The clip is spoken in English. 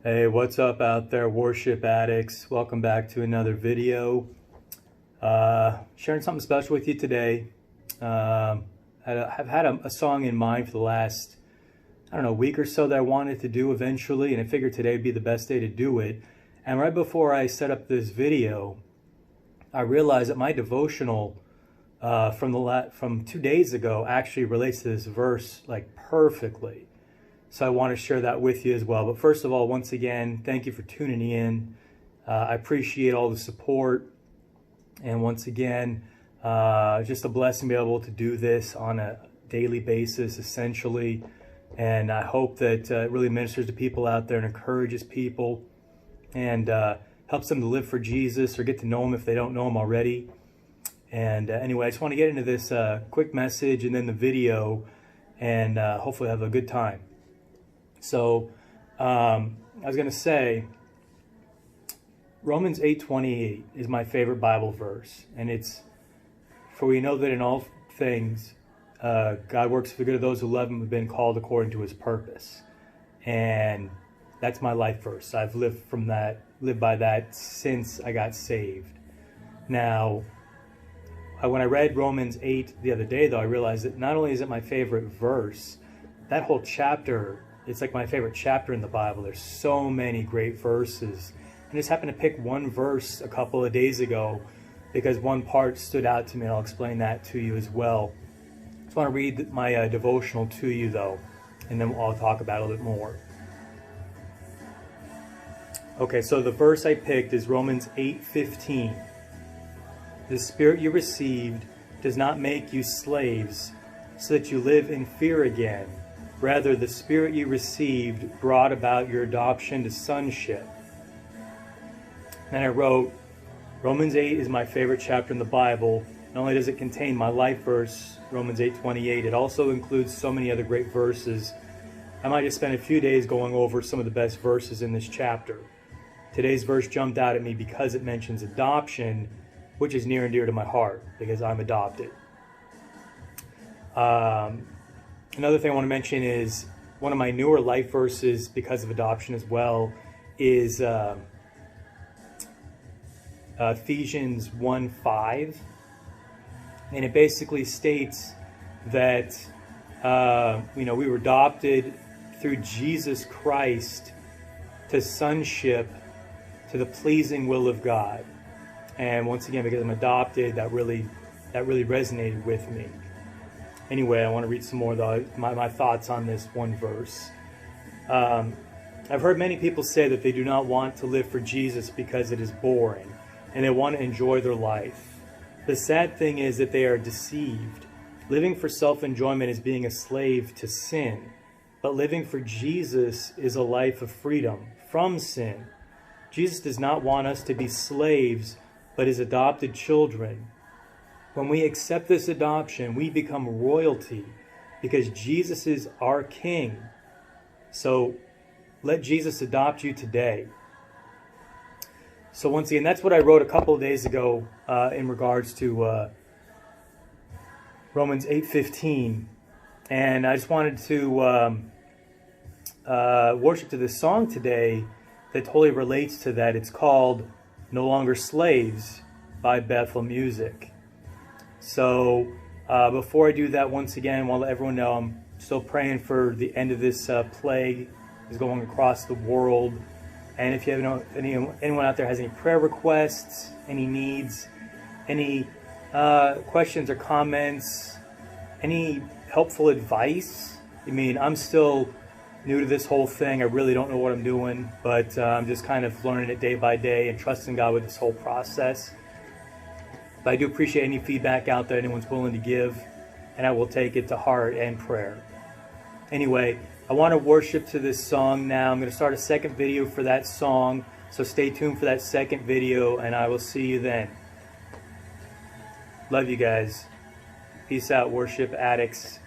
Hey, what's up out there, worship addicts? Welcome back to another video. Sharing something special with you today. I've had a song in mind for the last, week or so that I wanted to do eventually, and I figured today would be the best day to do it. And right before I set up this video, I realized that my devotional from 2 days ago actually relates to this verse like perfectly. So I want to share that with you as well. But first of all, once again, thank you for tuning in. I appreciate all the support. And once again, just a blessing to be able to do this on a daily basis, essentially. And I hope that it really ministers to people out there and encourages people and helps them to live for Jesus or get to know Him if they don't know Him already. And anyway, I just want to get into this quick message and then the video and hopefully have a good time. So I was going to say, Romans 8:28 is my favorite Bible verse. And it's, for we know that in all things, God works for the good of those who love Him, who have been called according to His purpose. And that's my life verse. I've lived by that since I got saved. Now, when I read Romans 8 the other day, though, I realized that not only is it my favorite verse, that whole chapter, it's like my favorite chapter in the Bible. There's so many great verses. I just happened to pick one verse a couple of days ago because one part stood out to me, and I'll explain that to you as well. I just want to read my devotional to you, though, and then I'll talk about it a little bit more. Okay, so the verse I picked is Romans 8:15. The Spirit you received does not make you slaves so that you live in fear again. Rather, the Spirit you received brought about your adoption to sonship. Then I wrote, Romans 8 is my favorite chapter in the Bible. Not only does it contain my life verse, Romans 8:28, it also includes so many other great verses. I might just spend a few days going over some of the best verses in this chapter. Today's verse jumped out at me because it mentions adoption, which is near and dear to my heart because I'm adopted. Another thing I want to mention is one of my newer life verses because of adoption as well is Ephesians 1:5, and it basically states that we were adopted through Jesus Christ to sonship, to the pleasing will of God. And once again, because I'm adopted, that really resonated with me. Anyway, I want to read some more, though, my thoughts on this one verse. I've heard many people say that they do not want to live for Jesus because it is boring, and they want to enjoy their life. The sad thing is that they are deceived. Living for self-enjoyment is being a slave to sin, but living for Jesus is a life of freedom from sin. Jesus does not want us to be slaves, but His adopted children. When we accept this adoption, we become royalty because Jesus is our King. So let Jesus adopt you today. So once again, that's what I wrote a couple of days ago in regards to Romans 8:15. And I just wanted to worship to this song today that totally relates to that. It's called No Longer Slaves by Bethel Music. So before I do that, once again, I want to let everyone know I'm still praying for the end of this plague is going across the world. And if you have anyone out there has any prayer requests, any needs, any questions or comments, any helpful advice, I'm still new to this whole thing. I really don't know what I'm doing, but I'm just kind of learning it day by day and trusting God with this whole process. But I do appreciate any feedback out there anyone's willing to give, and I will take it to heart and prayer. Anyway, I want to worship to this song now. I'm going to start a second video for that song, so stay tuned for that second video, and I will see you then. Love you guys. Peace out, worship addicts.